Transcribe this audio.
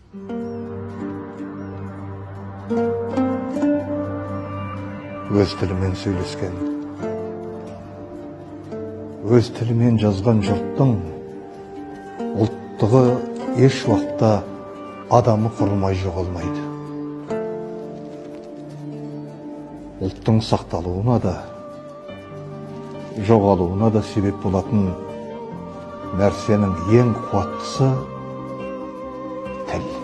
Өз тілімен сөйлескен, өз тілімен жазған жұрттың ұлттығы еш уақытта адамы құрылмай жоғалмайды. Ұлттың сақталуына да, жоғалуына да себеп болатын нәрсенің ең қуаттысы тіл.